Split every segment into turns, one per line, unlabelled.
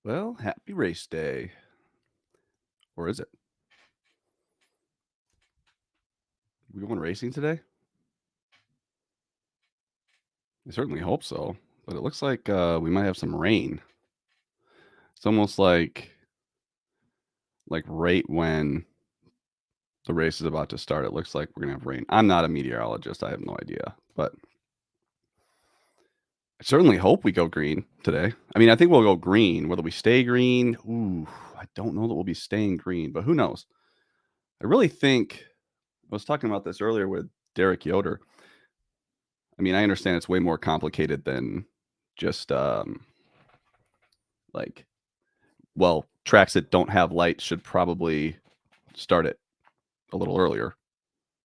Well, happy race day. Or is it? We going racing today? I certainly hope so. But it looks like we might have some rain. It's almost like right when the race is about to start. It looks like we're gonna have rain. I'm not a meteorologist. I have no idea. But I certainly hope we go green today. I mean, I think we'll go green. Whether we stay green, ooh, I don't know that we'll be staying green, but who knows? I really think I was talking about this earlier with Derek Yoder. I mean, I understand it's way more complicated than just like, well, tracks that don't have lights should probably start it a little earlier.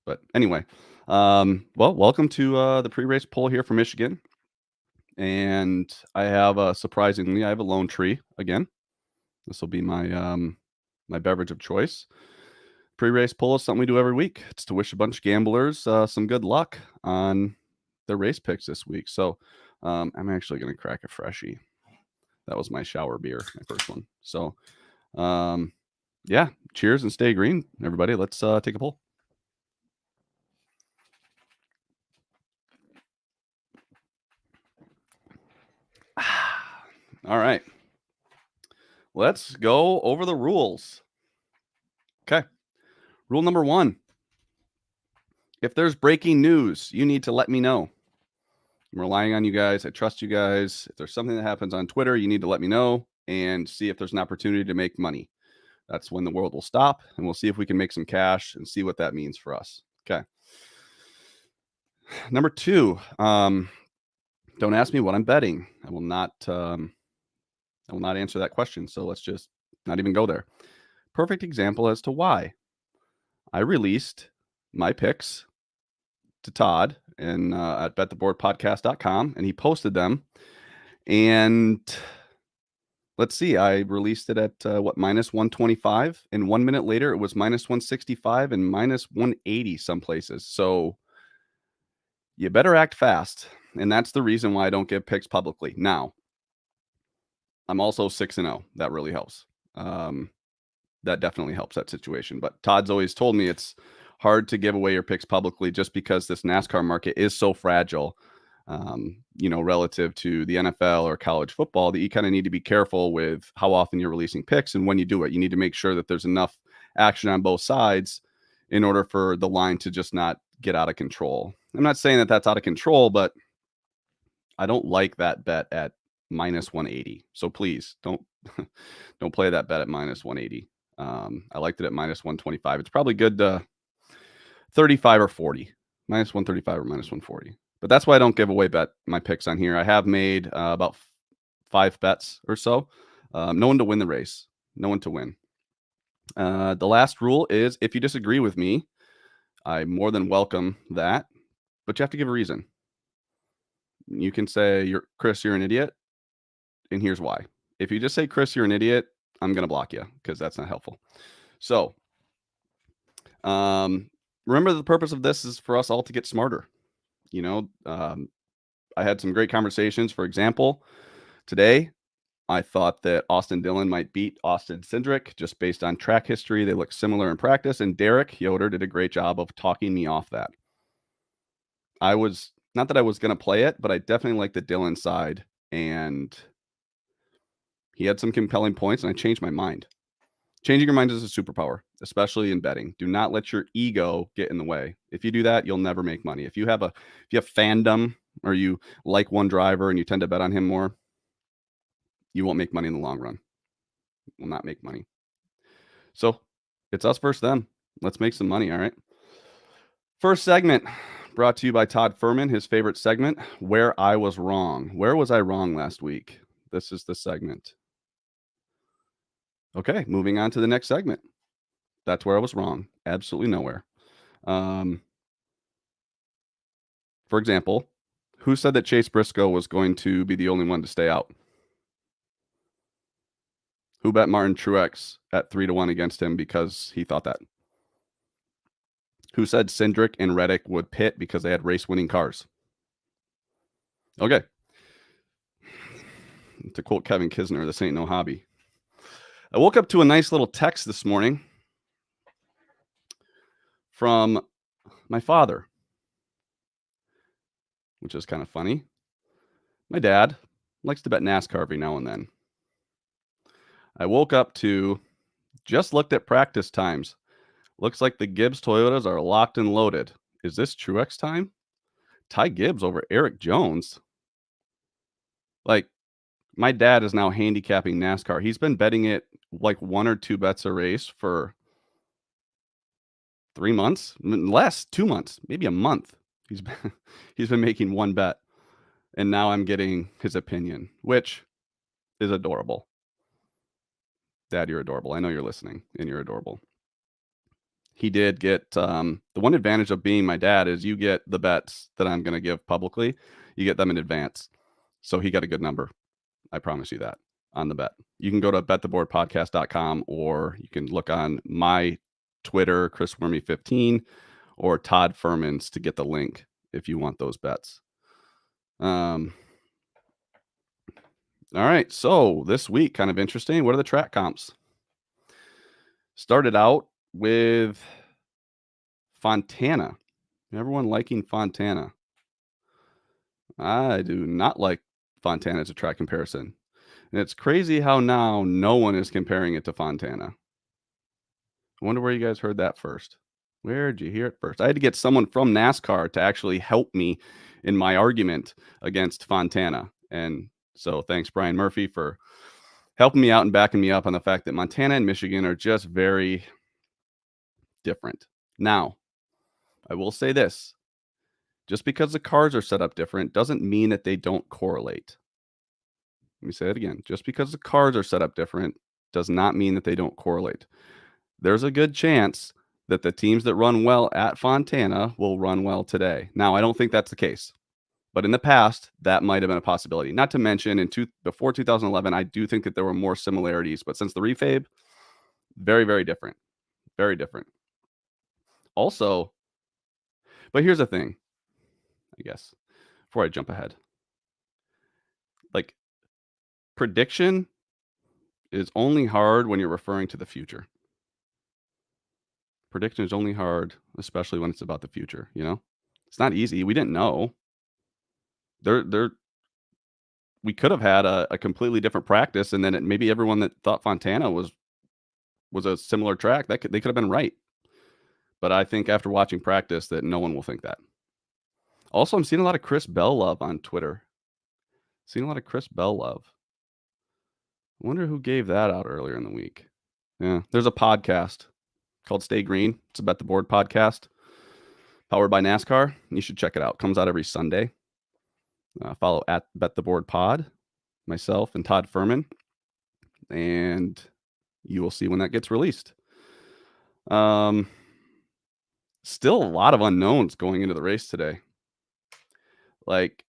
But anyway, well, welcome to the pre-race poll here from Michigan. And I have surprisingly, I have a lone tree again. This will be my beverage of choice. Pre-race poll is something we do every week. It's to wish a bunch of gamblers some good luck on their race picks this week. So I'm actually going to crack a freshie. That was my shower beer, my first one. So yeah, cheers and stay green, everybody. Let's take a poll. All right. Let's go over the rules. Okay. Rule number 1. If there's breaking news, you need to let me know. I'm relying on you guys. I trust you guys. If there's something that happens on Twitter, you need to let me know and see if there's an opportunity to make money. That's when the world will stop, and we'll see if we can make some cash and see what that means for us. Okay. Number 2, don't ask me what I'm betting. I will not answer that question. So let's just not even go there. Perfect example as to why. I released my picks to Todd and at bettheboardpodcast.com, and he posted them. And let's see, I released it at minus 125, and 1 minute later it was minus 165 and minus 180 some places. So you better act fast, and that's the reason why I don't give picks publicly. Now, I'm also 6-0. That really helps. That definitely helps that situation. But Todd's always told me it's hard to give away your picks publicly just because this NASCAR market is so fragile, relative to the NFL or college football, that you kind of need to be careful with how often you're releasing picks and when you do it. You need to make sure that there's enough action on both sides in order for the line to just not get out of control. I'm not saying that that's out of control, but I don't like that bet at minus 180. So please don't play that bet at minus 180. I liked it at minus 125. It's probably good to 35 or 40, minus 135 or minus 140. But that's why I don't give away my picks on here. I have made about 5 bets or so. No one to win the race. No one to win. The last rule is if you disagree with me, I more than welcome that, but you have to give a reason. You can say, Chris, you're an idiot, and here's why. If you just say, Chris, you're an idiot, I'm going to block you because that's not helpful. So remember, the purpose of this is for us all to get smarter. I had some great conversations. For example, today, I thought that Austin Dillon might beat Austin Cindric just based on track history. They look similar in practice, and Derek Yoder did a great job of talking me off that. I was not that I was going to play it, but I definitely liked the Dillon side, and he had some compelling points, and I changed my mind. Changing your mind is a superpower, especially in betting. Do not let your ego get in the way. If you do that, you'll never make money. If you have fandom or you like one driver and you tend to bet on him more, you won't make money in the long run. You will not make money. So it's us versus them. Let's make some money, all right? First segment brought to you by Todd Furman, his favorite segment, Where I Was Wrong. Where was I wrong last week? This is the segment. Okay, moving on to the next segment. That's where I was wrong. Absolutely nowhere. For example, who said that Chase Briscoe was going to be the only one to stay out? Who bet Martin Truex at 3-1 against him because he thought that? Who said Cindric and Reddick would pit because they had race-winning cars? Okay. To quote Kevin Kisner, this ain't no hobby. I woke up to a nice little text this morning from my father, which is kind of funny. My dad likes to bet NASCAR every now and then. I woke up to just looked at practice times. Looks like the Gibbs Toyotas are locked and loaded. Is this Truex time? Ty Gibbs over Eric Jones. Like, my dad is now handicapping NASCAR. He's been betting it like 1 or 2 bets a race for 3 months, less, 2 months, maybe a month. He's been making 1 bet, and now I'm getting his opinion, which is adorable. Dad, you're adorable. I know you're listening, and you're adorable. He did get the one advantage of being my dad is you get the bets that I'm going to give publicly. You get them in advance. So he got a good number. I promise you that on the bet. You can go to bettheboardpodcast.com, or you can look on my Twitter, Chris Wormy15, or Todd Furman's to get the link if you want those bets. All right. So this week, kind of interesting. What are the track comps? Started out with Fontana. Everyone liking Fontana. I do not like Fontana as a track comparison. And it's crazy how now no one is comparing it to Fontana. I wonder where you guys heard that first. Where'd you hear it first? I had to get someone from NASCAR to actually help me in my argument against Fontana. And so thanks, Brian Murphy, for helping me out and backing me up on the fact that Montana and Michigan are just very different. Now, I will say this. Just because the cars are set up different doesn't mean that they don't correlate. Let me say it again. Just because the cars are set up different does not mean that they don't correlate. There's a good chance that the teams that run well at Fontana will run well today. Now, I don't think that's the case, but in the past, that might have been a possibility. Not to mention, before 2011, I do think that there were more similarities, but since the refab, very, very different. Very different. Also, but here's the thing, I guess, before I jump ahead. Like, prediction is only hard when you're referring to the future. Prediction is only hard, especially when it's about the future, you know? It's not easy. We didn't know. We could have had a completely different practice, and then maybe everyone that thought Fontana was a similar track, they could have been right. But I think after watching practice that no one will think that. Also, I'm seeing a lot of Chris Bell love on Twitter. Seeing a lot of Chris Bell love. I wonder who gave that out earlier in the week. Yeah, there's a podcast called Stay Green. It's a Bet the Board podcast powered by NASCAR. You should check it out. It comes out every Sunday. Follow at Bet the Board Pod, myself and Todd Furman, and you will see when that gets released. Still a lot of unknowns going into the race today. Like,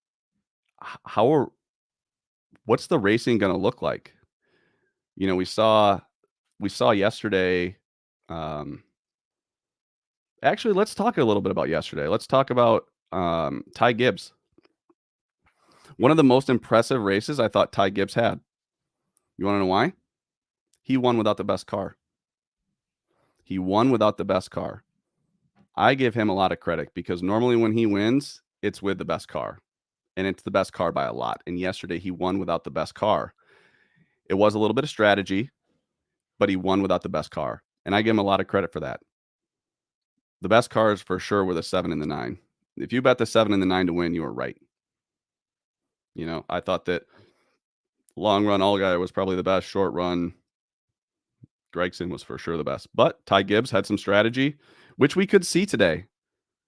what's the racing going to look like? You know, we saw yesterday. Actually, let's talk a little bit about yesterday. Let's talk about Ty Gibbs. One of the most impressive races I thought Ty Gibbs had. You want to know why? He won without the best car. He won without the best car. I give him a lot of credit because normally when he wins, it's with the best car. And it's the best car by a lot. And yesterday he won without the best car. It was a little bit of strategy, but he won without the best car. And I give him a lot of credit for that. The best cars for sure were the 7 and the 9. If you bet the 7 and the 9 to win, you were right. You know, I thought that long run Allgaier was probably the best. Short run Gregson was for sure the best. But Ty Gibbs had some strategy, which we could see today.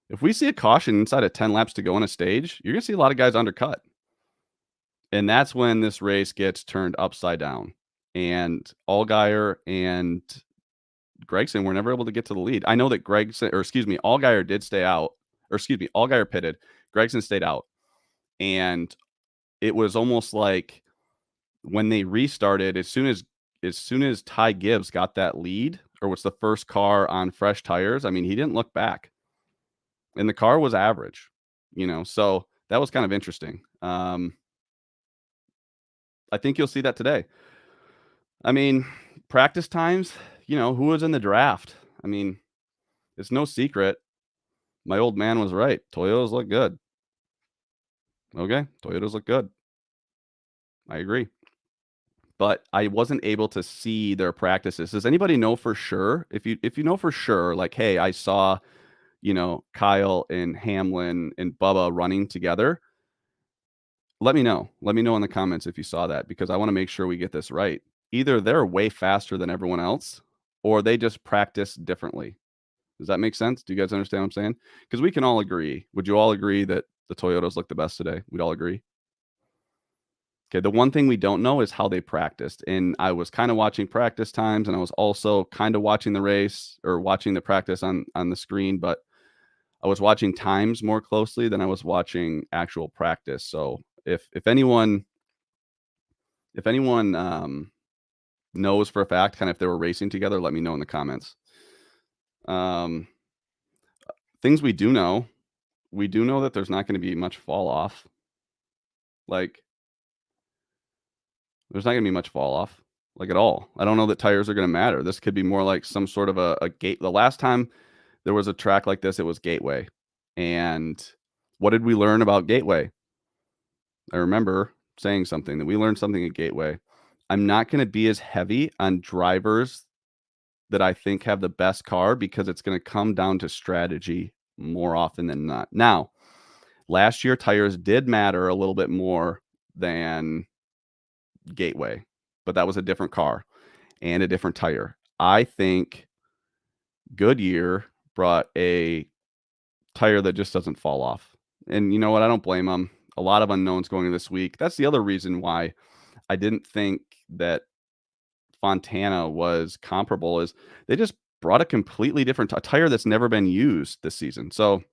If we see a caution inside of 10 laps to go on a stage, you're going to see a lot of guys undercut. And that's when this race gets turned upside down. And Allgaier and Gregson were never able to get to the lead. I know that Allgaier did stay out. Allgaier pitted. Gregson stayed out. And it was almost like when they restarted, as soon as Ty Gibbs got that lead, or was the first car on fresh tires, I mean, he didn't look back. And the car was average, you know, so that was kind of interesting. I think you'll see that today. I mean, practice times, who was in the draft? I mean, it's no secret. My old man was right. Toyotas look good. Okay, Toyotas look good. I agree. But I wasn't able to see their practices. Does anybody know for sure? If you know for sure, like, hey, I saw, Kyle and Hamlin and Bubba running together, let me know. Let me know in the comments if you saw that, because I want to make sure we get this right. Either they're way faster than everyone else, or they just practice differently. Does that make sense? Do you guys understand what I'm saying? Because we can all agree. Would you all agree that the Toyotas look the best today? We'd all agree. Okay, the one thing we don't know is how they practiced. And I was kind of watching practice times, and I was also kind of watching the race or watching the practice on the screen, but I was watching times more closely than I was watching actual practice. So if anyone knows for a fact kind of if they were racing together, let me know in the comments. Things we do know that there's not going to be much fall off. Like, there's not going to be much fall off, like, at all. I don't know that tires are going to matter. This could be more like some sort of a gate. The last time there was a track like this, it was Gateway. And what did we learn about Gateway? I remember saying something that we learned something at Gateway. I'm not going to be as heavy on drivers that I think have the best car, because it's going to come down to strategy more often than not. Now, last year tires did matter a little bit more than Gateway, but that was a different car and a different tire. I think Goodyear brought a tire that just doesn't fall off. And you know what? I don't blame them. A lot of unknowns going into this week. That's the other reason why I didn't think that Fontana was comparable, is they just brought a completely different tire that's never been used this season. So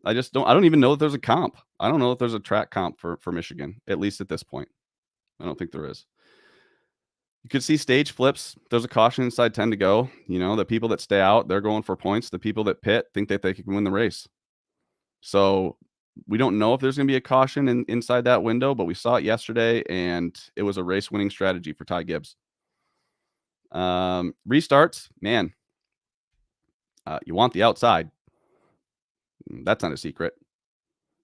I don't even know that there's a comp. I don't know if there's a track comp for Michigan, at least at this point. I don't think there is. You could see stage flips. There's a caution inside 10 to go. The people that stay out, they're going for points. The people that pit think that they can win the race. So we don't know if there's going to be a caution inside that window, but we saw it yesterday, and it was a race-winning strategy for Ty Gibbs. Restarts, man, you want the outside. That's not a secret.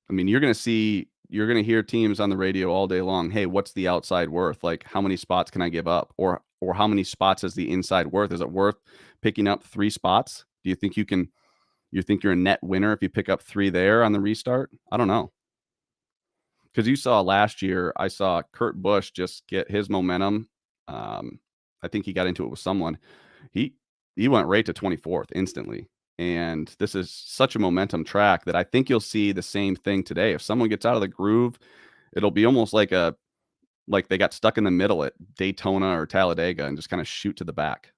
I mean, you're going to hear teams on the radio all day long, hey, what's the outside worth? Like, how many spots can I give up? Or how many spots is the inside worth? Is it worth picking up 3 spots? Do you think you're a net winner if you pick up 3 there on the restart? I don't know. Because you saw last year, I saw Kurt Busch just get his momentum. I think he got into it with someone. He went right to 24th instantly. And this is such a momentum track that I think you'll see the same thing today. If someone gets out of the groove, it'll be almost like they got stuck in the middle at Daytona or Talladega and just kind of shoot to the back.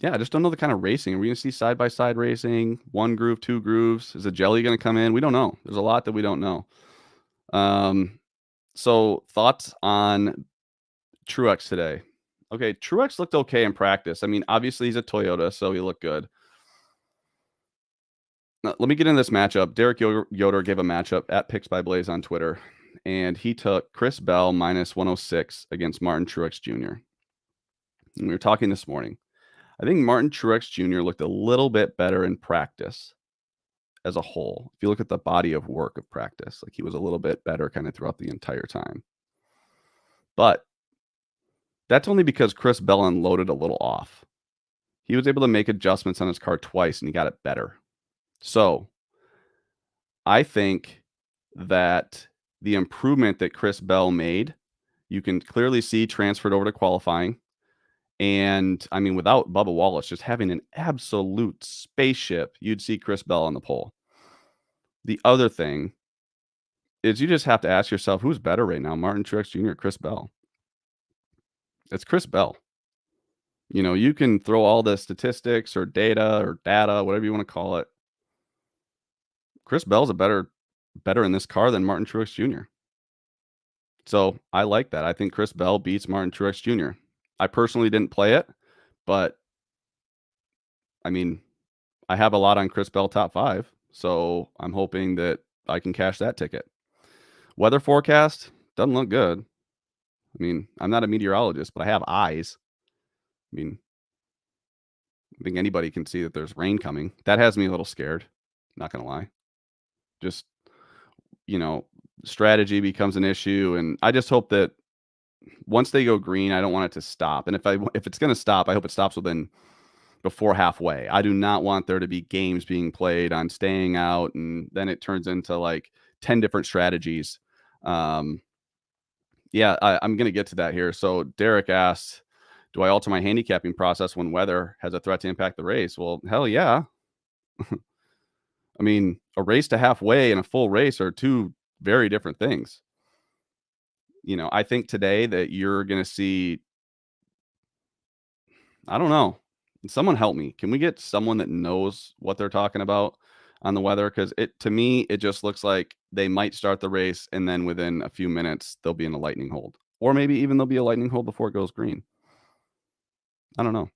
Yeah, I just don't know the kind of racing. Are we going to see side-by-side racing, 1 groove, 2 grooves? Is a jelly going to come in? We don't know. There's a lot that we don't know. So thoughts on Truex today? Okay, Truex looked okay in practice. I mean, obviously he's a Toyota, so he looked good. Now, let me get into this matchup. Derek Yoder gave a matchup at Picks by Blaze on Twitter, and he took Chris Bell minus 106 against Martin Truex Jr. And we were talking this morning. I think Martin Truex Jr. looked a little bit better in practice as a whole. If you look at the body of work of practice, like, he was a little bit better kind of throughout the entire time. But that's only because Chris Bell unloaded a little off. He was able to make adjustments on his car twice, and he got it better. So I think that the improvement that Chris Bell made, you can clearly see transferred over to qualifying. And I mean, without Bubba Wallace just having an absolute spaceship, you'd see Chris Bell on the pole. The other thing is you just have to ask yourself, who's better right now, Martin Truex Jr. or Chris Bell? It's Chris Bell. You can throw all the statistics or data, whatever you want to call it. Chris Bell's better in this car than Martin Truex Jr. So I like that. I think Chris Bell beats Martin Truex Jr. I personally didn't play it, but I mean, I have a lot on Chris Bell top 5, so I'm hoping that I can cash that ticket. Weather forecast, Doesn't look good. I mean, I'm not a meteorologist, but I have eyes. I mean, I think anybody can see that there's rain coming. That has me a little scared, not gonna lie. Just, you know, strategy becomes an issue, and I just hope that once they go green, I don't want it to stop, and if it's gonna stop, I hope it stops before halfway. I do not want there to be games being played on staying out, and then it turns into, like, 10 different strategies. Um, yeah, I'm gonna get to that here. So Derek asked, "Do I alter my handicapping process when weather has a threat to impact the race?" Well, hell yeah. I mean, a race to halfway and a full race are two very different things. I think today that you're gonna see I don't know. Someone help me. Can we get someone that knows what they're talking about on the weather? Because to me, it just looks like they might start the race and then within a few minutes they'll be in a lightning hold. Or maybe even there'll be a lightning hold before it goes green. I don't know.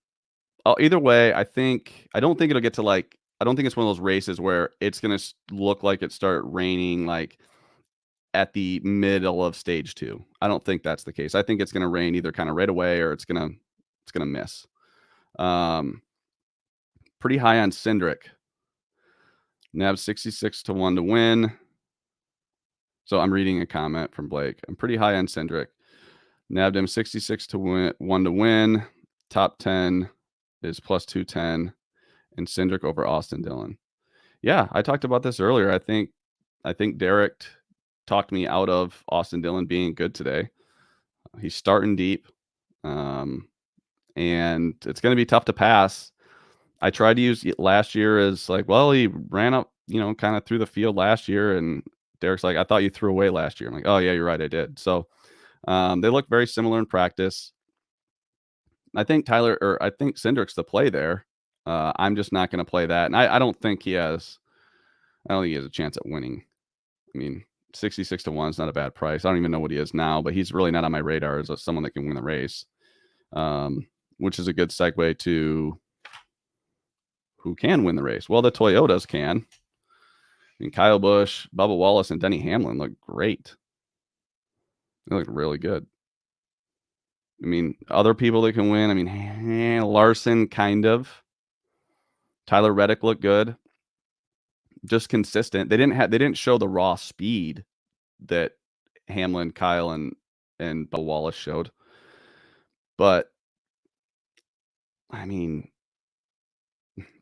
Either way, I don't think it'll get to I don't think it's one of those races where it's gonna look like it start raining like at the middle of stage two. I don't think that's the case. I think it's gonna rain either kind of right away or it's gonna miss. Um, Pretty high on Cindric. Nav 66 to 1 to win. So I'm reading a comment from Blake. I'm pretty high on Cindric. Nabbed him 66 to win, 1 to win. Top 10 is plus 210. And Cindric over Austin Dillon. Yeah, I talked about this earlier. I think Derek talked me out of Austin Dillon being good today. He's starting deep. And it's going to be tough to pass. I tried to use last year as like, well, he ran up, kind of through the field last year. And Derek's like, I thought you threw away last year. I'm like, oh, yeah, you're right. I did. So they look very similar in practice. I think Cindric's the play there. I'm just not going to play that. And I don't think he has a chance at winning. I mean, 66 to 1 is not a bad price. I don't even know what he is now, but he's really not on my radar as someone that can win the race, which is a good segue to who can win the race. Well, the Toyotas can. I mean, Kyle Busch, Bubba Wallace, and Denny Hamlin look great. They look really good. I mean, other people that can win. I mean, Larson, kind of. Tyler Reddick looked good. Just consistent. They didn't show the raw speed that Hamlin, Kyle, and Bubba Wallace showed. But I mean,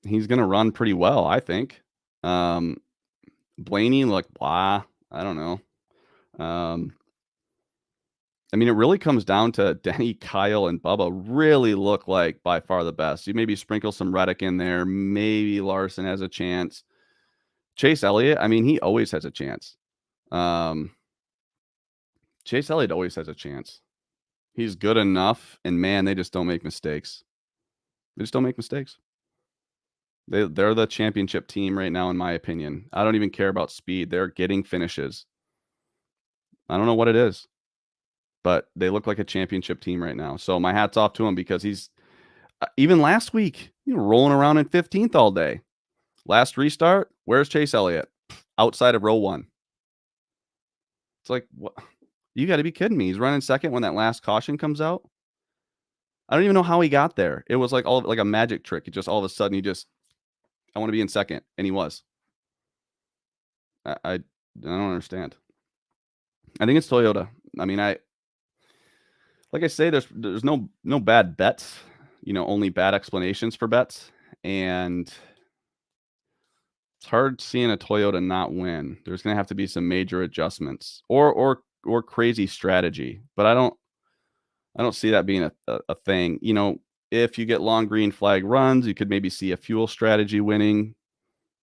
he's gonna run pretty well, I think. Blaney looked blah. I don't know. I mean, it really comes down to Denny, Kyle, and Bubba really look like by far the best. You maybe sprinkle some Reddick in there. Maybe Larson has a chance. Chase Elliott, I mean, he always has a chance. Chase Elliott always has a chance. He's good enough, and man, they just don't make mistakes. They just don't make mistakes. They're the championship team right now, in my opinion. I don't even care about speed. They're getting finishes. I don't know what it is, but they look like a championship team right now. So my hat's off to him because he's even last week, rolling around in 15th all day. Last restart, where's Chase Elliott? Outside of row one. It's like, what? You got to be kidding me. He's running second when that last caution comes out. I don't even know how he got there. It was like like a magic trick. It just all of a sudden I want to be in second, and he was. I don't understand. I think it's Toyota. I mean, like I say, there's no bad bets. Only bad explanations for bets, and it's hard seeing a Toyota not win. There's going to have to be some major adjustments or crazy strategy, but I don't see that being a thing. If you get long green flag runs, you could maybe see a fuel strategy winning,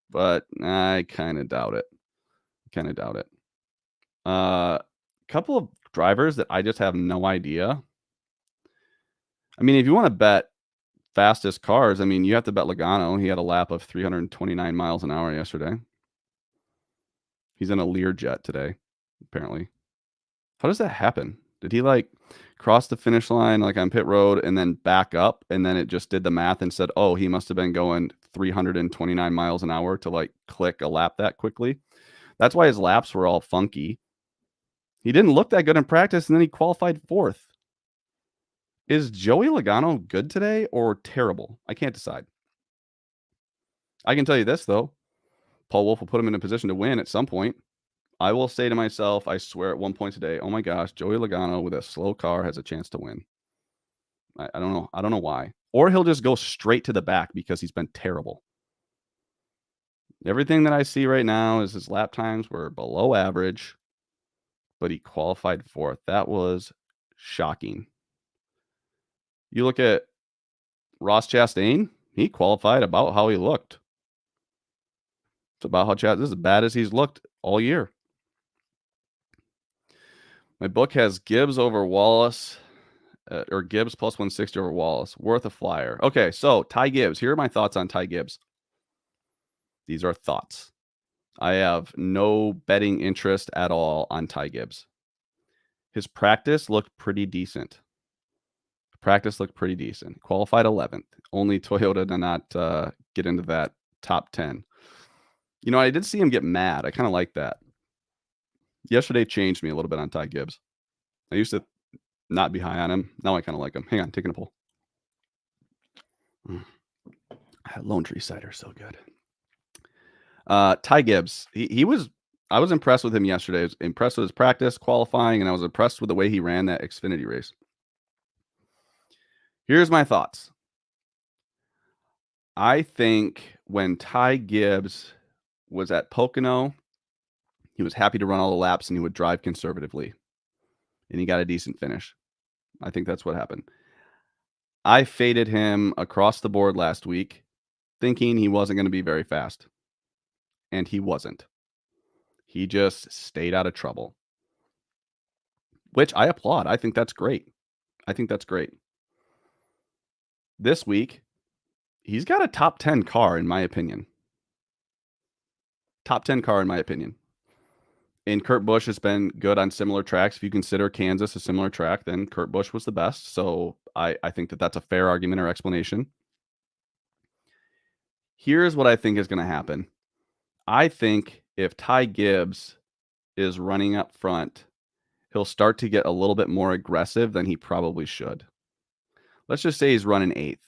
but I kind of doubt it. Couple of drivers that I just have no idea. I mean, if you want to bet fastest cars, I mean, you have to bet Logano. He had a lap of 329 miles an hour yesterday. He's in a Learjet today, apparently. How does that happen? Did he cross the finish line on pit road and then back up, and then it just did the math and said, oh, he must have been going 329 miles an hour to click a lap that quickly? That's why his laps were all funky. He didn't look that good in practice, and then he qualified 4th. Is Joey Logano good today or terrible? I can't decide. I can tell you this, though. Paul Wolf will put him in a position to win at some point. I will say to myself, I swear at one point today, oh my gosh, Joey Logano with a slow car has a chance to win. I don't know. I don't know why. Or he'll just go straight to the back because he's been terrible. Everything that I see right now is his lap times were below average, but he qualified 4th. That was shocking. You look at Ross Chastain, he qualified about how he looked. It's about how this is as bad as he's looked all year. My book has Gibbs over Wallace, or Gibbs plus 160 over Wallace. Worth a flyer. Okay, so Ty Gibbs. Here are my thoughts on Ty Gibbs. These are thoughts. I have no betting interest at all on Ty Gibbs. His practice looked pretty decent. Qualified 11th. Only Toyota to not get into that top 10. You know, I did see him get mad. I kind of like that. Yesterday changed me a little bit on Ty Gibbs. I used to not be high on him. Now I kind of like him. Hang on, taking a pull. Lone Tree cider, so good. Ty Gibbs. I was impressed with him yesterday. I was impressed with his practice, qualifying, and I was impressed with the way he ran that Xfinity race. Here's my thoughts. I think when Ty Gibbs was at Pocono, he was happy to run all the laps and he would drive conservatively. And he got a decent finish. I think that's what happened. I faded him across the board last week, thinking he wasn't going to be very fast. And he wasn't. He just stayed out of trouble, which I applaud. I think that's great. This week, he's got a top 10 car, in my opinion. And Kurt Busch has been good on similar tracks. If you consider Kansas a similar track, then Kurt Busch was the best. So I think that that's a fair argument or explanation. Here's what I think is going to happen. I think if Ty Gibbs is running up front, he'll start to get a little bit more aggressive than he probably should. Let's just say he's running 8th.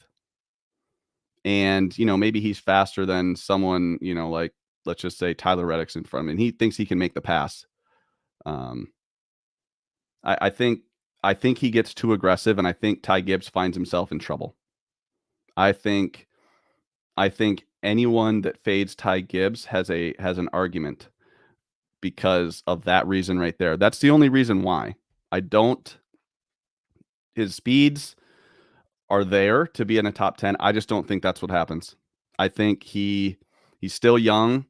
And, maybe he's faster than someone, like, let's just say Tyler Reddick's in front of him, and he thinks he can make the pass. I think he gets too aggressive, and I think Ty Gibbs finds himself in trouble. I think anyone that fades Ty Gibbs has an argument because of that reason right there. That's the only reason why. His speeds are there to be in a top 10. I just don't think that's what happens. I think he's still young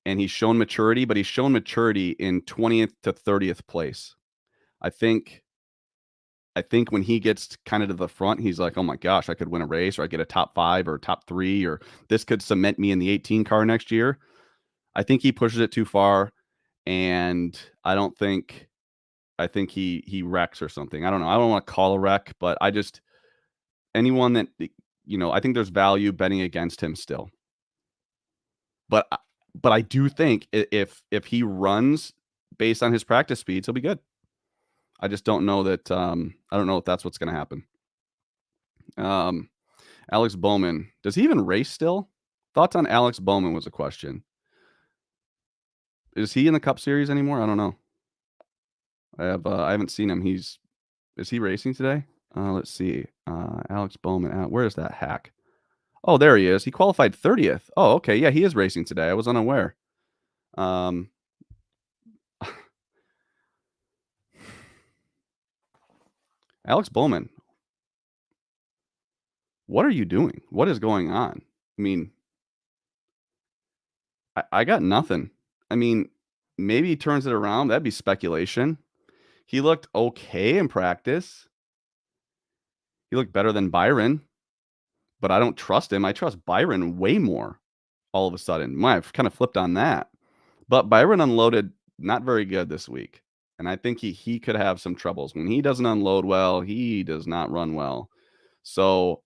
and he's shown maturity, but he's shown maturity in 20th to 30th place. I think when he gets kind of to the front, he's like, oh my gosh, I could win a race, or I get a top 5 or top 3, or this could cement me in the 18 car next year. I think he pushes it too far, and I think he wrecks or something. I don't know. I don't want to call a wreck, but anyone that, I think there's value betting against him still. But I do think if he runs based on his practice speeds, he'll be good. I just don't know that. I don't know if that's what's going to happen. Alex Bowman, does he even race still? Thoughts on Alex Bowman was a question. Is he in the Cup Series anymore? I don't know. I haven't seen him. Is he racing today? Let's see. Alex Bowman. Where is that hack? Oh, there he is. He qualified 30th. Oh, okay. Yeah, he is racing today. I was unaware. Alex Bowman, what are you doing? What is going on? I mean, I got nothing. I mean, maybe he turns it around. That'd be speculation. He looked okay in practice. He looked better than Byron, but I don't trust him. I trust Byron way more all of a sudden. I've kind of flipped on that. But Byron unloaded not very good this week. And I think he could have some troubles. When he doesn't unload well, he does not run well. So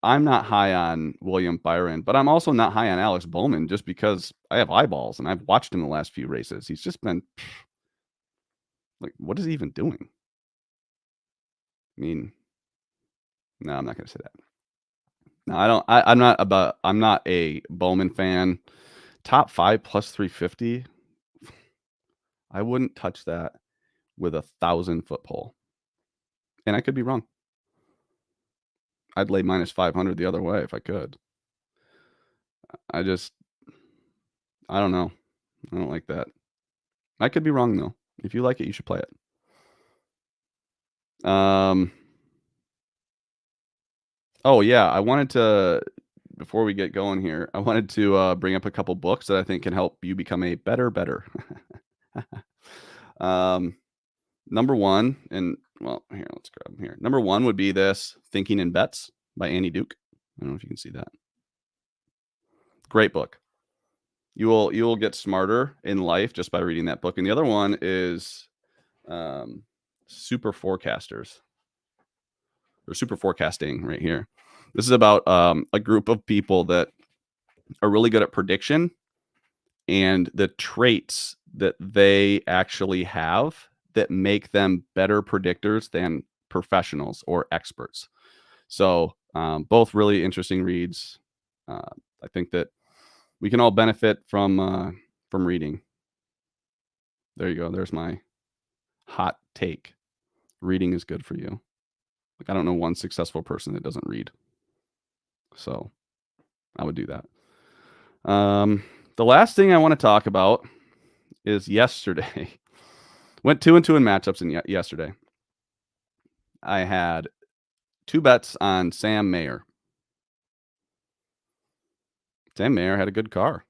I'm not high on William Byron, but I'm also not high on Alex Bowman just because I have eyeballs and I've watched him the last few races. He's just been Like, what is he even doing? I mean, no, I'm not gonna say that. No, I don't. I'm not a Bowman fan. Top 5 plus 350. I wouldn't touch that with a 1,000-foot pole, and I could be wrong. I'd lay minus 500 the other way if I could. I just I don't know. I don't like that. I could be wrong though. If you like it, you should play it. Oh yeah, I wanted to before we get going here, I wanted to bring up a couple books that I think can help you become a better. um, number one, and well, here let's grab them here. Number one would be this "Thinking in Bets" by Annie Duke. I don't know if you can see that. Great book. You will get smarter in life just by reading that book. And the other one is Super Forecasters or Super Forecasting right here. This is about a group of people that are really good at prediction and the traits that they actually have that make them better predictors than professionals or experts. So both really interesting reads. I think that we can all benefit from reading. There you go. There's my hot take. Reading is good for you. Like I don't know one successful person that doesn't read. So I would do that. The last thing I want to talk about is yesterday. Went 2-2 in matchups in yesterday. I had 2 bets on Sam Mayer. Sam Mayer had a good car.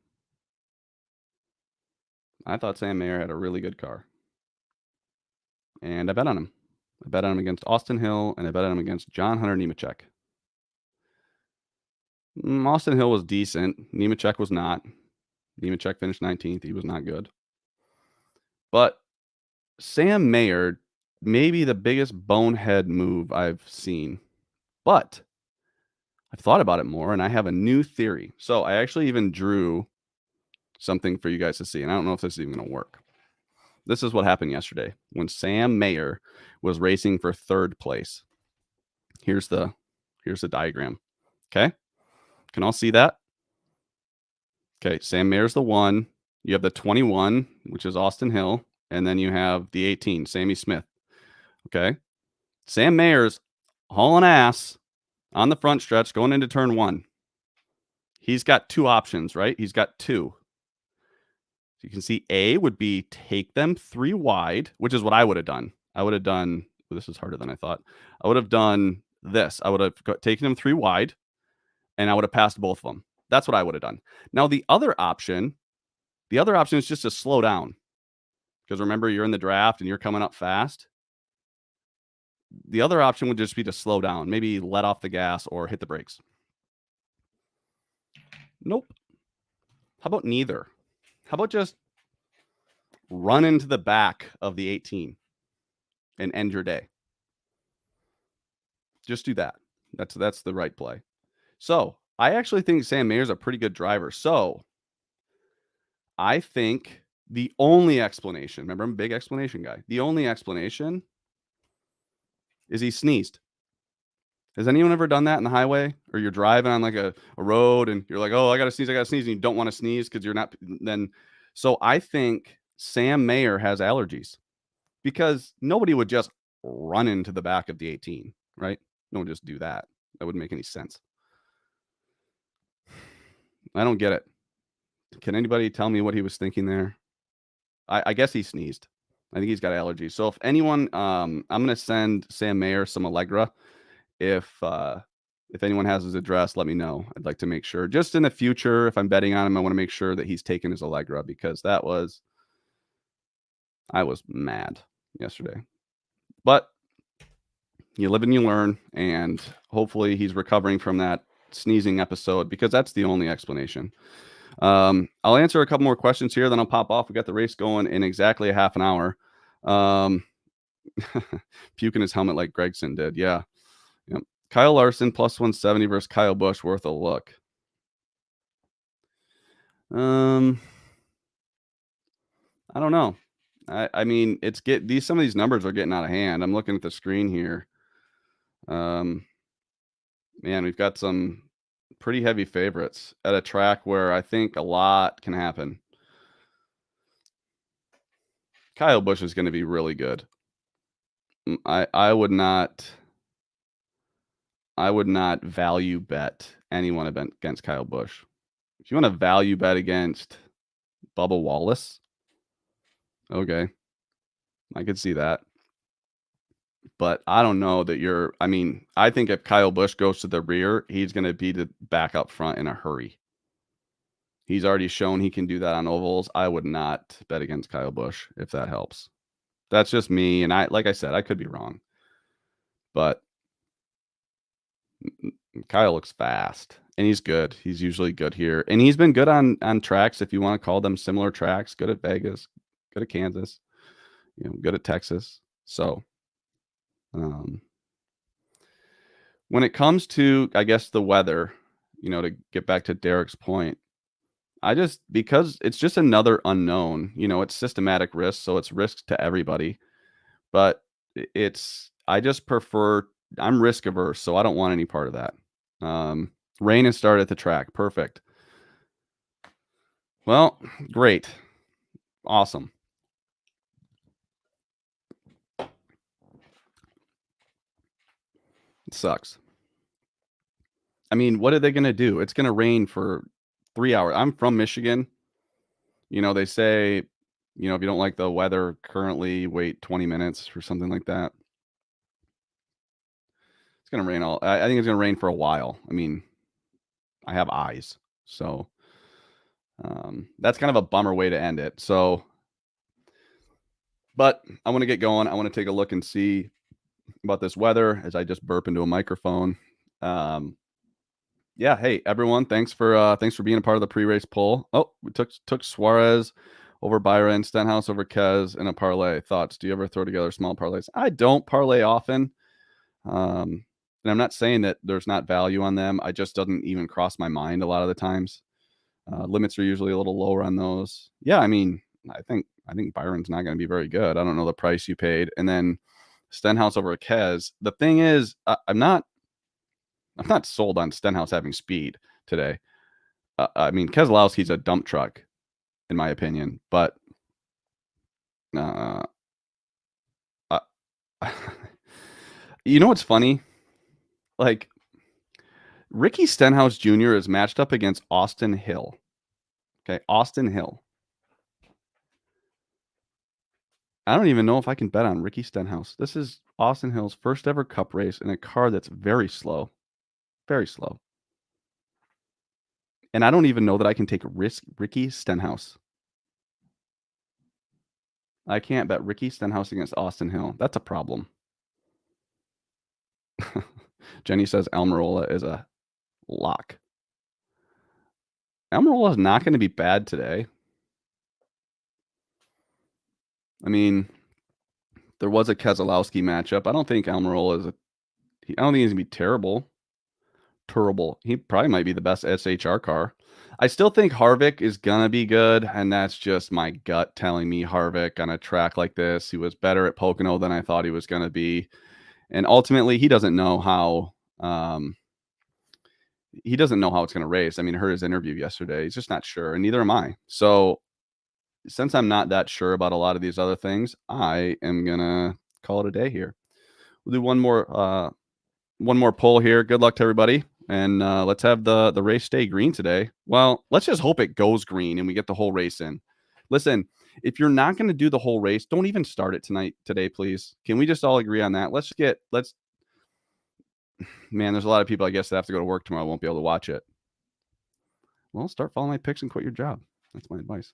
I thought Sam Mayer had a really good car. And I bet on him. I bet on him against Austin Hill, and I bet on him against John Hunter Nemechek. Austin Hill was decent. Nemechek was not. Nemechek finished 19th. He was not good. But Sam Mayer, maybe the biggest bonehead move I've seen. But I've thought about it more, and I have a new theory. So I actually even drew something for you guys to see, and I don't know if this is even going to work. This is what happened yesterday when Sam Mayer was racing for 3rd place. Here's the diagram. Okay? Can all see that? Okay, Sam Mayer's the 1. You have the 21, which is Austin Hill, and then you have the 18, Sammy Smith. Okay? Sam Mayer's hauling ass on the front stretch going into turn 1. He's got 2 options, right? He's got 2. So you can see A would be take them 3 wide, which is what I would have done. I would have done, this is harder than I thought. I would have done this. I would have taken them 3 wide, and I would have passed both of them. That's what I would have done. Now, the other option is just to slow down. Because remember, you're in the draft and you're coming up fast. The other option would just be to slow down, maybe let off the gas or hit the brakes. Nope. How about neither? How about just run into the back of the 18 and end your day? Just do that. That's the right play. So I actually think Sam Mayer's a pretty good driver. So I think the only explanation, remember I'm a big explanation guy. The only explanation is he sneezed. Has anyone ever done that in the highway, or you're driving on like a road and you're like, oh, I got to sneeze. And you don't want to sneeze because you're not then. So I think Sam Mayer has allergies because nobody would just run into the back of the 18, right? No one just do that. That wouldn't make any sense. I don't get it. Can anybody tell me what he was thinking there? I guess he sneezed. I think he's got allergies. So if anyone, I'm going to send Sam Mayer some Allegra. If anyone has his address, let me know. I'd like to make sure, just in the future, if I'm betting on him, I want to make sure that he's taken his Allegra because I was mad yesterday. But you live and you learn, and hopefully he's recovering from that sneezing episode because that's the only explanation. I'll answer a couple more questions here, then I'll pop off. We got the race going in exactly a half an hour. Puking his helmet like Gregson did. Yeah. Yep. Kyle Larson plus 170 versus Kyle Busch, worth a look. I don't know. I mean, some of these numbers are getting out of hand. I'm looking at the screen here. Um, Man, we've got some pretty heavy favorites at a track where I think a lot can happen. Kyle Busch is going to be really good. I would not value bet anyone against Kyle Busch. If you want to value bet against Bubba Wallace, okay, I could see that. But I don't know that I think if Kyle Busch goes to the rear, he's going to be the back up front in a hurry. He's already shown he can do that on ovals. I would not bet against Kyle Busch, if that helps. That's just me, and like I said, I could be wrong. But Kyle looks fast, and he's good. He's usually good here, and he's been good on tracks, if you want to call them similar tracks. Good at Vegas, good at Kansas, good at Texas. So, when it comes to, I guess, the weather, to get back to Derek's point, because it's just another unknown. It's systematic risk, so it's risk to everybody. But I'm risk averse, so I don't want any part of that. Rain has started at the track. Perfect. Well, great. Awesome. It sucks. I mean, what are they going to do? It's going to rain for 3 hours. I'm from Michigan. They say, if you don't like the weather currently, wait 20 minutes or something like that. It's going to rain I think it's going to rain for a while. I mean, I have eyes. So that's kind of a bummer way to end it. So, but I want to get going. I want to take a look and see about this weather as I just burp into a microphone. Yeah. Hey, everyone. Thanks for being a part of the pre-race poll. Oh, we took Suarez over Byron, Stenhouse over Kez in a parlay. Thoughts? Do you ever throw together small parlays? I don't parlay often. And I'm not saying that there's not value on them. I just doesn't even cross my mind a lot of the times. Limits are usually a little lower on those. Yeah, I mean, I think Byron's not going to be very good. I don't know the price you paid. And then Stenhouse over Kez. The thing is, I'm not sold on Stenhouse having speed today. I mean, Keselowski's a dump truck, in my opinion. But you know what's funny? Like, Ricky Stenhouse Jr. is matched up against Austin Hill. Okay, Austin Hill. I don't even know if I can bet on Ricky Stenhouse. This is Austin Hill's first ever Cup race in a car that's very slow. Very slow. And I don't even know that I can take Ricky Stenhouse. I can't bet Ricky Stenhouse against Austin Hill. That's a problem. Jenny says Almirola is a lock. Almirola is not going to be bad today. I mean, there was a Keselowski matchup. I don't think Almirola I don't think he's going to be terrible. Terrible. He probably might be the best SHR car. I still think Harvick is going to be good, and that's just my gut telling me Harvick on a track like this. He was better at Pocono than I thought he was going to be. And ultimately, he doesn't know how it's going to race. I mean, I heard his interview yesterday. He's just not sure, and neither am I. So since I'm not that sure about a lot of these other things, I am going to call it a day here. We'll do one more poll here. Good luck to everybody. And let's have the race stay green today. Well, let's just hope it goes green and we get the whole race in. Listen, if you're not going to do the whole race, don't even start it today, please. Can we just all agree on that? Man, there's a lot of people, I guess, that have to go to work tomorrow. Won't be able to watch it. Well, start following my picks and quit your job. That's my advice.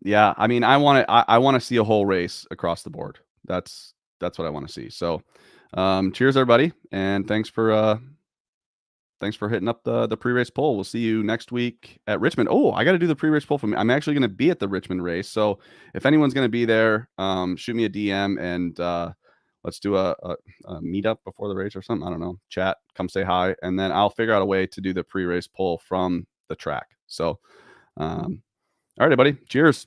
Yeah, I mean, I want to see a whole race across the board. That's what I want to see. So, cheers, everybody, and thanks for hitting up the pre-race poll. We'll see you next week at Richmond. Oh, I got to do the pre-race poll for me. I'm actually going to be at the Richmond race, so if anyone's going to be there, shoot me a DM and let's do a meetup before the race or something. I don't know. Chat, come say hi, and then I'll figure out a way to do the pre-race poll from the track. So, All right, buddy. Cheers.